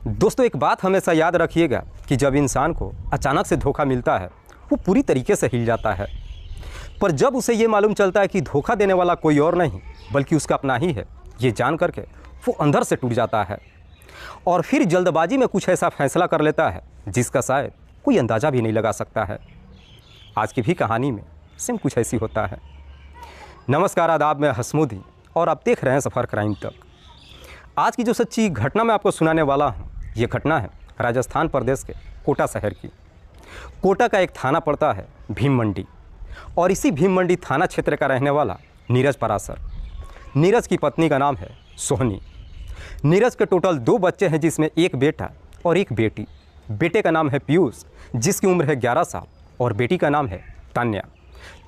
दोस्तों, एक बात हमेशा याद रखिएगा कि जब इंसान को अचानक से धोखा मिलता है वो पूरी तरीके से हिल जाता है, पर जब उसे ये मालूम चलता है कि धोखा देने वाला कोई और नहीं बल्कि उसका अपना ही है, ये जान करके वो अंदर से टूट जाता है और फिर जल्दबाजी में कुछ ऐसा फैसला कर लेता है जिसका शायद कोई अंदाज़ा भी नहीं लगा सकता है। आज की भी कहानी में सेम कुछ ऐसी होता है। नमस्कार, आदाब, मैं हसमुदी और आप देख रहे हैं सफ़र क्राइम तक। आज की जो सच्ची घटना मैं आपको सुनाने वाला हूँ, ये घटना है राजस्थान प्रदेश के कोटा शहर की। कोटा का एक थाना पड़ता है भीम मंडी और इसी भीम मंडी थाना क्षेत्र का रहने वाला नीरज परासर। नीरज की पत्नी का नाम है सोहनी। नीरज के टोटल 2 बच्चे हैं, जिसमें एक बेटा और एक बेटी। बेटे का नाम है पीयूष, जिसकी उम्र है 11 साल, और बेटी का नाम है तन्या।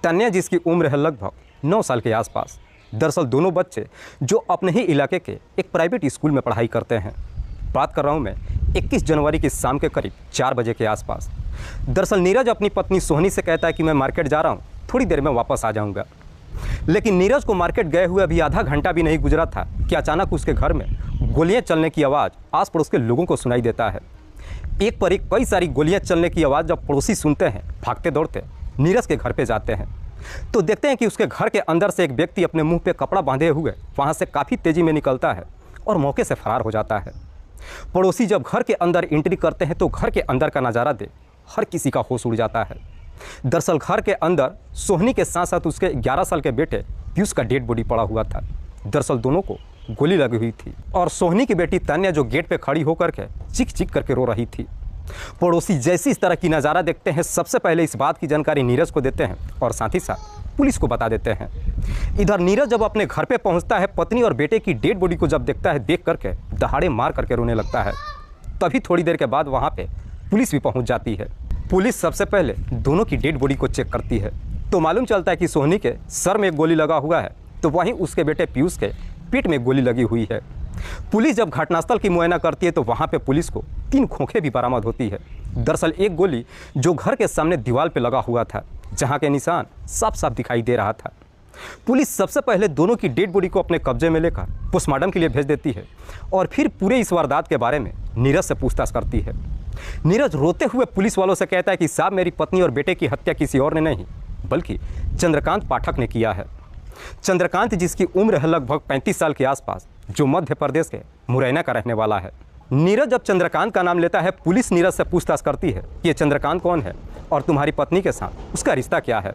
तन्या जिसकी उम्र है लगभग 9 साल के आसपास। दरअसल दोनों बच्चे जो अपने ही इलाके के एक प्राइवेट स्कूल में पढ़ाई करते हैं। बात कर रहा हूँ मैं 21 जनवरी की शाम के करीब 4 बजे के आसपास। दरअसल नीरज अपनी पत्नी सोहनी से कहता है कि मैं मार्केट जा रहा हूँ, थोड़ी देर में वापस आ जाऊँगा। लेकिन नीरज को मार्केट गए हुए अभी आधा घंटा भी नहीं गुजरा था कि अचानक उसके घर में गोलियाँ चलने की आवाज़ आस पड़ोस के लोगों को सुनाई देता है। एक पर एक कई सारी गोलियाँ चलने की आवाज़ जब पड़ोसी सुनते हैं, भागते दौड़ते नीरज के घर पे जाते हैं तो देखते हैं कि उसके घर के अंदर से एक व्यक्ति अपने मुंह पे कपड़ा बांधे हुए वहाँ से काफ़ी तेज़ी में निकलता है और मौके से फरार हो जाता है। पड़ोसी जब घर के अंदर एंट्री करते हैं तो घर के अंदर का नज़ारा देख हर किसी का होश उड़ जाता है। दरअसल घर के अंदर सोहनी के साथ साथ उसके 11 साल के बेटे पीयूष का डेड बॉडी पड़ा हुआ था। दरअसल दोनों को गोली लगी हुई थी और सोहनी की बेटी तन्या जो गेट पे खड़ी होकर के चीख चीख करके रो रही थी। पड़ोसी जैसे इस तरह की नज़ारा देखते हैं, सबसे पहले इस बात की जानकारी नीरज को देते हैं और साथ ही साथ पुलिस को बता देते हैं। इधर नीरज जब अपने घर पे पहुंचता है, पत्नी और बेटे की डेड बॉडी को जब देखता है, देख करके दहाड़े मार करके रोने लगता है। तभी थोड़ी देर के बाद वहाँ पे पुलिस भी पहुँच जाती है। पुलिस सबसे पहले दोनों की डेड बॉडी को चेक करती है तो मालूम चलता है कि सोहनी के सर में एक गोली लगा हुआ है, तो वहीं उसके बेटे पीयूष के पेट में गोली लगी हुई है। पुलिस जब घटनास्थल की मुआयना करती है तो वहाँ पे पुलिस को 3 खोखे भी बरामद होती है। दरअसल एक गोली जो घर के सामने दीवार पे लगा हुआ था, जहाँ के निशान साफ साफ दिखाई दे रहा था। पुलिस सबसे पहले दोनों की डेड बॉडी को अपने कब्जे में लेकर पोस्टमार्टम के लिए भेज देती है और फिर पूरे इस वारदात के बारे में नीरज से पूछताछ करती है। नीरज रोते हुए पुलिस वालों से कहता है कि साहब, मेरी पत्नी और बेटे की हत्या किसी और ने नहीं बल्कि चंद्रकांत पाठक ने किया है। चंद्रकांत जिसकी उम्र है लगभग 35 साल के आसपास, जो मध्य प्रदेश के मुरैना का रहने वाला है। नीरज जब चंद्रकांत का नाम लेता है, पुलिस नीरज से पूछताछ करती है कि ये चंद्रकांत कौन है और तुम्हारी पत्नी के साथ उसका रिश्ता क्या है।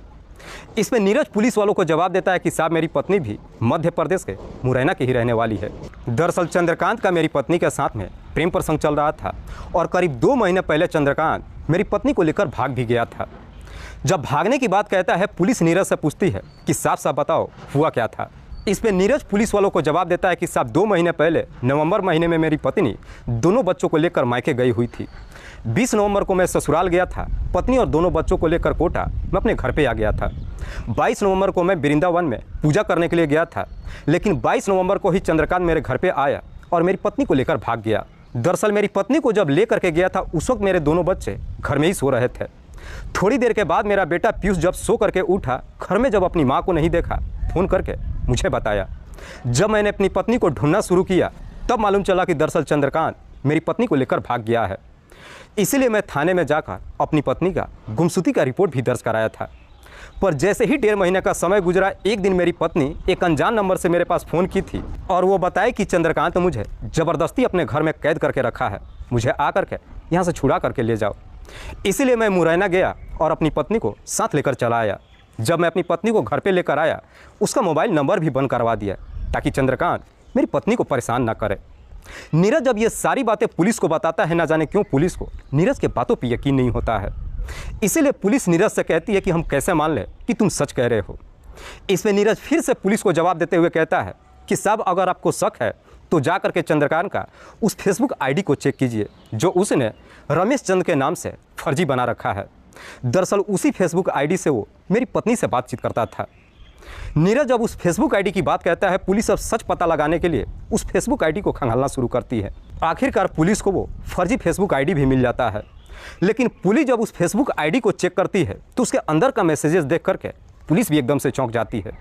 इसमें नीरज पुलिस वालों को जवाब देता है कि साहब, मेरी पत्नी भी मध्य प्रदेश के मुरैना की ही रहने वाली है। दरअसल चंद्रकांत का मेरी पत्नी के साथ में प्रेम प्रसंग चल रहा था और करीब 2 महीने पहले चंद्रकांत मेरी पत्नी को लेकर भाग भी गया था। जब भागने की बात कहता है, पुलिस नीरज से पूछती है कि साफ साफ बताओ हुआ क्या था। इस पे नीरज पुलिस वालों को जवाब देता है कि साहब, 2 महीने पहले नवंबर महीने में मेरी पत्नी दोनों बच्चों को लेकर मायके गई हुई थी। 20 नवंबर को मैं ससुराल गया था, पत्नी और दोनों बच्चों को लेकर कोटा मैं अपने घर पे आ गया था। 22 नवंबर को मैं वृंदावन में पूजा करने के लिए गया था, लेकिन 22 नवंबर को ही चंद्रकांत मेरे घर पे आया और मेरी पत्नी को लेकर भाग गया। दरअसल मेरी पत्नी को जब ले करके गया था, उस वक्त मेरे दोनों बच्चे घर में ही सो रहे थे। थोड़ी देर के बाद मेरा बेटा पीयूष जब सो करके उठा, घर में जब अपनी माँ को नहीं देखा, फ़ोन करके मुझे बताया। जब मैंने अपनी पत्नी को ढूंढना शुरू किया तब मालूम चला कि दरअसल चंद्रकांत मेरी पत्नी को लेकर भाग गया है। इसीलिए मैं थाने में जाकर अपनी पत्नी का गुमशुदगी का रिपोर्ट भी दर्ज कराया था। पर जैसे ही 1.5 महीने का समय गुजरा, एक दिन मेरी पत्नी एक अनजान नंबर से मेरे पास फ़ोन की थी और वो बताए कि चंद्रकांत मुझे ज़बरदस्ती अपने घर में कैद करके रखा है, मुझे आ करके यहाँ से छुड़ा करके ले जाओ। इसीलिए मैं मुरैना गया और अपनी पत्नी को साथ लेकर चला आया। जब मैं अपनी पत्नी को घर पे लेकर आया, उसका मोबाइल नंबर भी बंद करवा दिया ताकि चंद्रकांत मेरी पत्नी को परेशान ना करे। नीरज जब ये सारी बातें पुलिस को बताता है, ना जाने क्यों पुलिस को नीरज के बातों पर यकीन नहीं होता है। इसीलिए पुलिस नीरज से कहती है कि हम कैसे मान लें कि तुम सच कह रहे हो। इसमें नीरज फिर से पुलिस को जवाब देते हुए कहता है कि साहब, अगर आपको शक है तो जा करके चंद्रकांत का उस फेसबुक आईडी को चेक कीजिए जो उसने रमेश चंद के नाम से फर्जी बना रखा है। दरअसल उसी फेसबुक आईडी से वो मेरी पत्नी से बातचीत करता था। नीरज जब उस फेसबुक आईडी की बात कहता है, पुलिस अब सच पता लगाने के लिए उस फेसबुक आईडी को खंगालना शुरू करती है। आखिरकार पुलिस को वो फर्जी फेसबुक आईडी भी मिल जाता है। लेकिन पुलिस जब उस फेसबुक आईडी को चेक करती है तो उसके अंदर का मैसेजेस देख करके पुलिस भी एकदम से चौंक जाती है।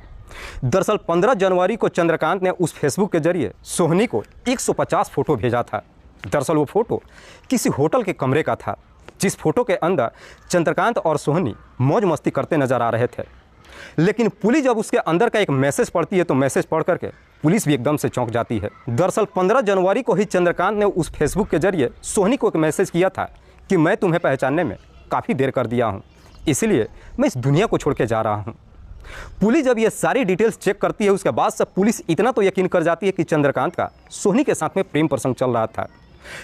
दरअसल 15 जनवरी को चंद्रकांत ने उस फेसबुक के जरिए सोहनी को 150 फोटो भेजा था। दरअसल वो फोटो किसी होटल के कमरे का था, जिस फोटो के अंदर चंद्रकांत और सोहनी मौज मस्ती करते नजर आ रहे थे। लेकिन पुलिस जब उसके अंदर का एक मैसेज पढ़ती है तो मैसेज पढ़ करके पुलिस भी एकदम से चौंक जाती है। दरअसल 15 जनवरी को ही चंद्रकांत ने उस फेसबुक के जरिए सोहनी को एक मैसेज किया था कि मैं तुम्हें पहचानने में काफ़ी देर कर दिया हूँ, इसलिए मैं इस दुनिया को छोड़ के जा रहा हूँ। पुलिस जब ये सारी डिटेल्स चेक करती है उसके बाद सब पुलिस इतना तो यकीन कर जाती है कि चंद्रकांत का सोहनी के साथ में प्रेम प्रसंग चल रहा था।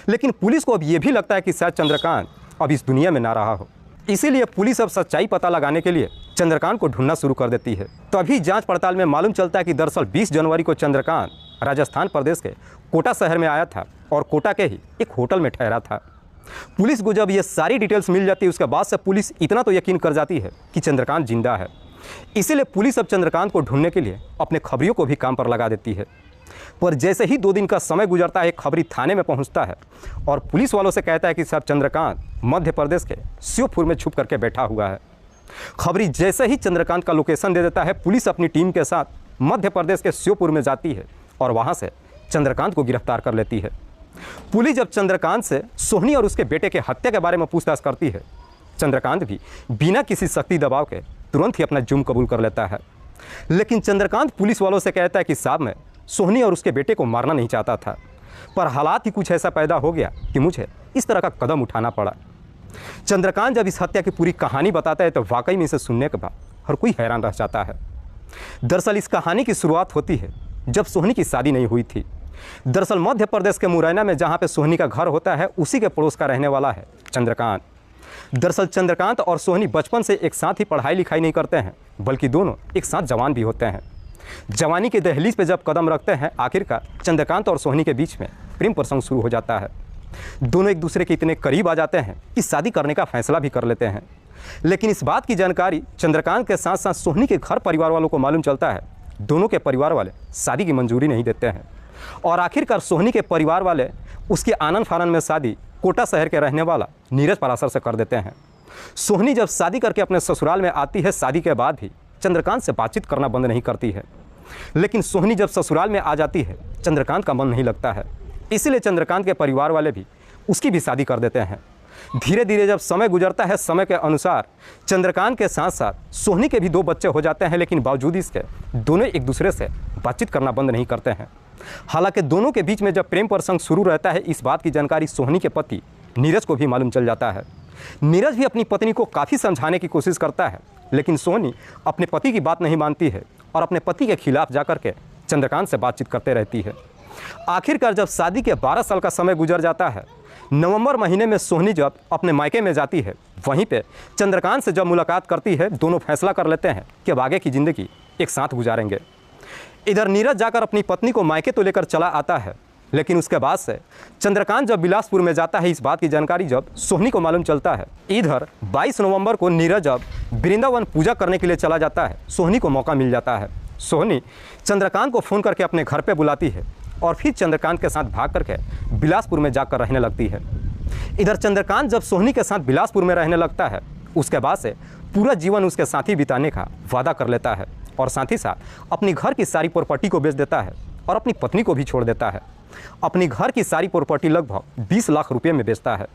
लेकिन पुलिस को अब ये भी लगता है कि शायद चंद्रकांत अब इस दुनिया में ना रहा हो, इसीलिए पुलिस अब सच्चाई पता लगाने के लिए चंद्रकांत को ढूंढना शुरू कर देती है। तभी जांच पड़ताल में मालूम चलता है कि दरअसल 20 जनवरी को चंद्रकांत राजस्थान प्रदेश के कोटा शहर में आया था और कोटा के ही एक होटल में ठहरा था। पुलिस को जब ये सारी डिटेल्स मिल जाती है उसके बाद से पुलिस इतना तो यकीन कर जाती है कि चंद्रकांत जिंदा है। इसीलिए पुलिस अब चंद्रकांत को ढूंढने के लिए अपने खबरियों को भी काम पर लगा देती है। पर जैसे ही 2 दिन का समय गुजरता है, खबरी थाने में पहुंचता है और पुलिस वालों से कहता है कि साहब चंद्रकांत मध्य प्रदेश के श्योपुर में छुप करके बैठा हुआ है। खबरी जैसे ही चंद्रकांत का लोकेशन दे देता है, पुलिस अपनी टीम के साथ मध्य प्रदेश के श्योपुर में जाती है और वहां से चंद्रकांत को गिरफ्तार कर लेती है। पुलिस जब चंद्रकांत से सोहनी और उसके बेटे के हत्या के बारे में पूछताछ करती है, चंद्रकांत भी बिना किसी सख्ती दबाव के तुरंत ही अपना जुर्म कबूल कर लेता है। लेकिन चंद्रकांत पुलिस वालों से कहता है कि साहब मैं सोहनी और उसके बेटे को मारना नहीं चाहता था, पर हालात ही कुछ ऐसा पैदा हो गया कि मुझे इस तरह का कदम उठाना पड़ा। चंद्रकांत जब इस हत्या की पूरी कहानी बताता है तो वाकई में इसे सुनने के बाद हर कोई हैरान रह जाता है। दरअसल इस कहानी की शुरुआत होती है जब सोहनी की शादी नहीं हुई थी। दरअसल मध्य प्रदेश के मुरैना में जहाँ पे सोहनी का घर होता है, उसी के पड़ोस का रहने वाला है चंद्रकांत। दरअसल चंद्रकांत और सोहनी बचपन से एक साथ ही पढ़ाई लिखाई नहीं करते हैं, बल्कि दोनों एक साथ जवान भी होते हैं। जवानी के दहलीज पे जब कदम रखते हैं, आखिरकार चंद्रकांत और सोहनी के बीच में प्रेम प्रसंग शुरू हो जाता है। दोनों एक दूसरे के इतने करीब आ जाते हैं कि शादी करने का फैसला भी कर लेते हैं। लेकिन इस बात की जानकारी चंद्रकांत के साथ साथ सोहनी के घर परिवार वालों को मालूम चलता है। दोनों के परिवार वाले शादी की मंजूरी नहीं देते हैं और आखिरकार सोहनी के परिवार वाले उसके आनन फानन में शादी कोटा शहर के रहने वाला नीरज पराशर से कर देते हैं। सोहनी जब शादी करके अपने ससुराल में आती है, शादी के बाद भी चंद्रकांत से बातचीत करना बंद नहीं करती है। लेकिन सोहनी जब ससुराल में आ जाती है, चंद्रकांत का मन नहीं लगता है, इसलिए चंद्रकांत के परिवार वाले भी उसकी भी शादी कर देते हैं। धीरे धीरे जब समय गुजरता है, समय के अनुसार चंद्रकांत के साथ साथ सोहनी के भी 2 बच्चे हो जाते हैं। लेकिन बावजूद इसके दोनों एक दूसरे से बातचीत करना बंद नहीं करते हैं। हालांकि दोनों के बीच में जब प्रेम प्रसंग शुरू रहता है, इस बात की जानकारी सोहनी के पति नीरज को भी मालूम चल जाता है। नीरज भी अपनी पत्नी को काफ़ी समझाने की कोशिश करता है, लेकिन सोहनी अपने पति की बात नहीं मानती है और अपने पति के खिलाफ जाकर के चंद्रकांत से बातचीत करते रहती है। आखिरकार जब शादी के 12 साल का समय गुजर जाता है, नवंबर महीने में सोहनी जब अपने मायके में जाती है, वहीं पे चंद्रकांत से जब मुलाकात करती है, दोनों फैसला कर लेते हैं कि अब आगे की ज़िंदगी एक साथ गुजारेंगे। इधर नीरज जाकर अपनी पत्नी को मायके तो लेकर चला आता है, लेकिन उसके बाद से चंद्रकांत जब बिलासपुर में जाता है, इस बात की जानकारी जब सोहनी को मालूम चलता है। इधर 22 नवंबर को नीरज जब वृंदावन पूजा करने के लिए चला जाता है, सोहनी को मौका मिल जाता है। सोहनी चंद्रकांत को फ़ोन करके अपने घर पे बुलाती है और फिर चंद्रकांत के साथ भाग करके बिलासपुर में जाकर रहने लगती है। इधर चंद्रकांत जब सोहनी के साथ बिलासपुर में रहने लगता है, उसके बाद से पूरा जीवन उसके साथ ही बिताने का वादा कर लेता है और साथ ही साथ अपनी घर की सारी प्रॉपर्टी को बेच देता है और अपनी पत्नी को भी छोड़ देता है। अपनी घर की सारी प्रॉपर्टी लगभग 20 लाख रुपए में बेचता है।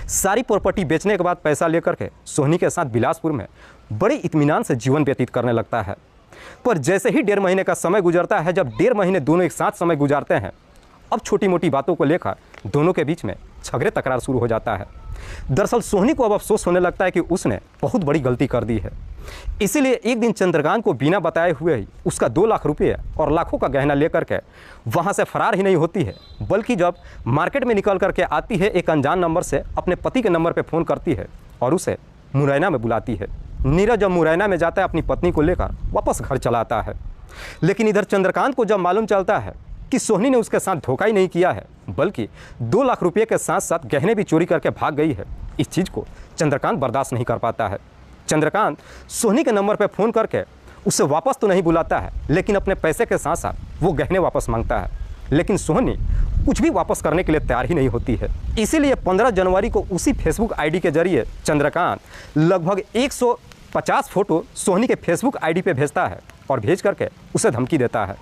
सारी प्रॉपर्टी बेचने के बाद पैसा लेकर के सोहनी के साथ बिलासपुर में बड़े इत्मीनान से जीवन व्यतीत करने लगता है। पर जैसे ही 1.5 महीने का समय गुजरता है, जब 1.5 महीने दोनों एक साथ समय गुजारते हैं, अब छोटी मोटी बातों को लेकर दोनों के बीच में झगड़े तकरार शुरू हो जाता है। दरअसल सोहनी को अब अफसोस होने लगता है कि उसने बहुत बड़ी गलती कर दी है। इसीलिए एक दिन चंद्रकांत को बिना बताए हुए ही उसका 2 लाख रुपये और लाखों का गहना लेकर के वहाँ से फरार ही नहीं होती है, बल्कि जब मार्केट में निकल करके आती है, एक अनजान नंबर से अपने पति के नंबर पर फ़ोन करती है और उसे मुरैना में बुलाती है। नीरज जब मुरैना में जाता है, अपनी पत्नी को लेकर वापस घर चला आता है। लेकिन इधर चंद्रकांत को जब मालूम चलता है कि सोहनी ने उसके साथ धोखा ही नहीं किया है, बल्कि 2 लाख रुपये के साथ साथ गहने भी चोरी करके भाग गई है, इस चीज़ को चंद्रकांत बर्दाश्त नहीं कर पाता है। चंद्रकांत सोहनी के नंबर पर फ़ोन करके उसे वापस तो नहीं बुलाता है, लेकिन अपने पैसे के साथ साथ वो गहने वापस मांगता है। लेकिन सोहनी कुछ भी वापस करने के लिए तैयार ही नहीं होती है। इसीलिए 15 जनवरी को उसी फेसबुक आईडी के जरिए चंद्रकांत लगभग 150 फोटो सोहनी के फेसबुक आईडी पे भेजता है और भेज करके उसे धमकी देता है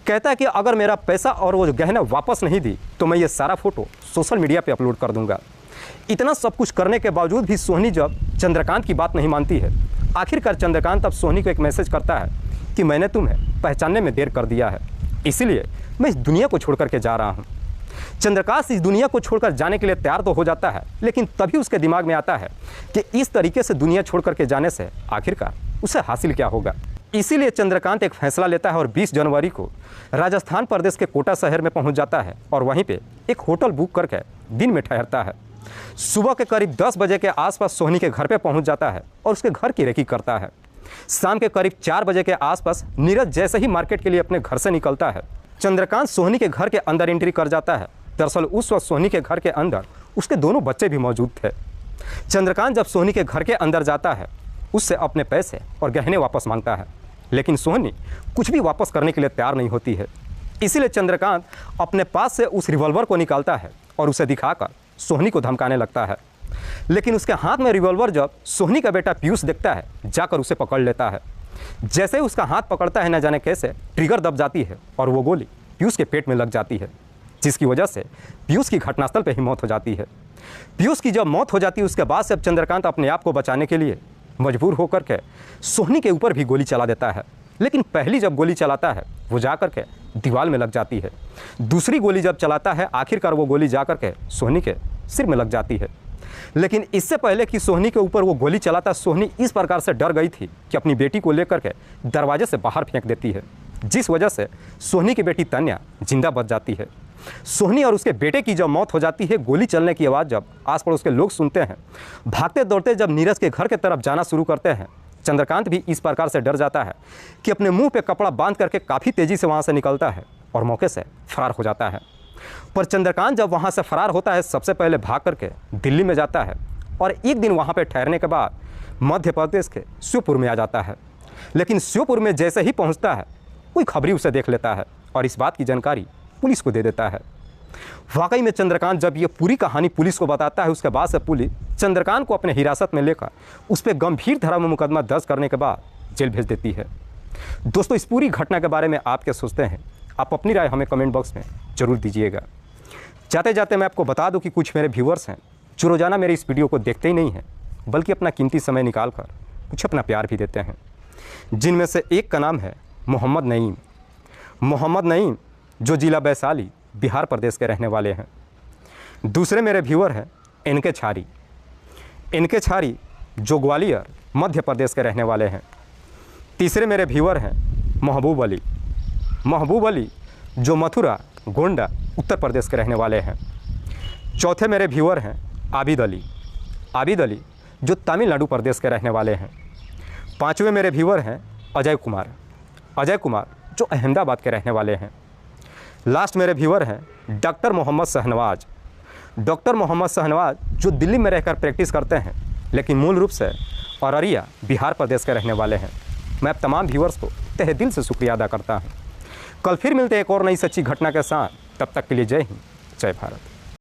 कहता है कि अगर मेरा पैसा और वो गहना वापस नहीं दी तो मैं ये सारा फ़ोटो सोशल मीडिया पे अपलोड कर दूंगा। इतना सब कुछ करने के बावजूद भी सोहनी जब चंद्रकांत की बात नहीं मानती है, आखिरकार चंद्रकांत अब सोहनी को एक मैसेज करता है कि मैंने तुम्हें पहचानने में देर कर दिया है, इसीलिए मैं इस दुनिया को छोड़ करके जा रहा हूँ। चंद्रकांत इस दुनिया को छोड़कर जाने के लिए तैयार तो हो जाता है, लेकिन तभी उसके दिमाग में आता है कि इस तरीके से दुनिया छोड़ करके जाने से आखिरकार उसे हासिल क्या होगा। इसीलिए चंद्रकांत एक फैसला लेता है और 20 जनवरी को राजस्थान प्रदेश के कोटा शहर में पहुंच जाता है और वहीं पे एक होटल बुक करके दिन में ठहरता है। सुबह के करीब 10 बजे के आसपास सोहनी के घर पे पहुंच जाता है और उसके घर की रेकी करता है। शाम के करीब 4 बजे के आसपास नीरज जैसे ही मार्केट के लिए अपने घर से निकलता है, चंद्रकांत सोहनी के घर के अंदर एंट्री कर जाता है। दरअसल उस वक्त सोहनी के घर के अंदर उसके दोनों बच्चे भी मौजूद थे। चंद्रकांत जब सोहनी के घर के अंदर जाता है, उससे अपने पैसे और गहने वापस मांगता है, लेकिन सोहनी कुछ भी वापस करने के लिए तैयार नहीं होती है। इसीलिए चंद्रकांत अपने पास से उस रिवॉल्वर को निकालता है और उसे दिखाकर सोहनी को धमकाने लगता है। लेकिन उसके हाथ में रिवॉल्वर जब सोहनी का बेटा पीयूष देखता है, जाकर उसे पकड़ लेता है। जैसे ही उसका हाथ पकड़ता है, न जाने कैसे ट्रिगर दब जाती है और वो गोली पीयूष के पेट में लग जाती है, जिसकी वजह से पीयूष की घटनास्थल पर ही मौत हो जाती है। पीयूष की जब मौत हो जाती है, उसके बाद से अब चंद्रकांत अपने आप को बचाने के लिए मजबूर होकर के सोहनी के ऊपर भी गोली चला देता है। लेकिन पहली जब गोली चलाता है, वो जा कर के दीवार में लग जाती है। दूसरी गोली जब चलाता है, आखिरकार वो गोली जा कर के सोहनी के सिर में लग जाती है। लेकिन इससे पहले कि सोहनी के ऊपर वो गोली चलाता, सोहनी इस प्रकार से डर गई थी कि अपनी बेटी को लेकर के दरवाजे से बाहर फेंक देती है, जिस वजह से सोहनी की बेटी तन्या जिंदा बच जाती है। सोहनी और उसके बेटे की जब मौत हो जाती है, गोली चलने की आवाज़ जब आस पड़ोस के लोग सुनते हैं, भागते दौड़ते जब नीरज के घर के तरफ जाना शुरू करते हैं, चंद्रकांत भी इस प्रकार से डर जाता है कि अपने मुंह पे कपड़ा बांध करके काफ़ी तेज़ी से वहाँ से निकलता है और मौके से फरार हो जाता है। पर चंद्रकांत जब वहाँ से फरार होता है, सबसे पहले भाग करके दिल्ली में जाता है और एक दिन वहाँ पे ठहरने के बाद मध्य प्रदेश के श्योपुर में आ जाता है। लेकिन श्योपुर में जैसे ही पहुँचता है, कोई खबरी उसे देख लेता है और इस बात की जानकारी पुलिस को दे देता है। वाकई में चंद्रकांत जब ये पूरी कहानी पुलिस को बताता है, उसके बाद से पुलिस चंद्रकांत को अपने हिरासत में लेकर उस पर गंभीर धारा में मुकदमा दर्ज करने के बाद जेल भेज देती है। दोस्तों, इस पूरी घटना के बारे में आप क्या सोचते हैं? आप अपनी राय हमें कमेंट बॉक्स में ज़रूर दीजिएगा। जाते जाते मैं आपको बता दूं कि कुछ मेरे व्यूअर्स हैं जो रोज़ाना मेरे इस वीडियो को देखते ही नहीं हैं, बल्कि अपना कीमती समय निकाल कर कुछ अपना प्यार भी देते हैं। जिनमें से एक का नाम है मोहम्मद नईम। मोहम्मद नईम जो जिला वैशाली बिहार प्रदेश के रहने वाले हैं। दूसरे मेरे व्यूअर हैं इनके छारी। इनके छारी जो ग्वालियर मध्य प्रदेश के रहने वाले हैं। तीसरे मेरे व्यूअर हैं महबूब अली। महबूब अली जो मथुरा गोंडा उत्तर प्रदेश के रहने वाले हैं। चौथे मेरे व्यूअर हैं आबिद अली। आबिद अली जो तमिलनाडु प्रदेश के रहने वाले हैं। पांचवें मेरे व्यूअर हैं अजय कुमार। अजय कुमार जो अहमदाबाद के रहने वाले हैं। लास्ट मेरे व्यूअर हैं डॉक्टर मोहम्मद शहनवाज। डॉक्टर मोहम्मद शहनवाज जो दिल्ली में रहकर प्रैक्टिस करते हैं, लेकिन मूल रूप से अररिया बिहार प्रदेश के रहने वाले हैं। मैं अब तमाम व्यूअर्स को तहे दिल से शुक्रिया अदा करता हूँ। कल फिर मिलते हैं एक और नई सच्ची घटना के साथ। तब तक के लिए जय हिंद, जय भारत।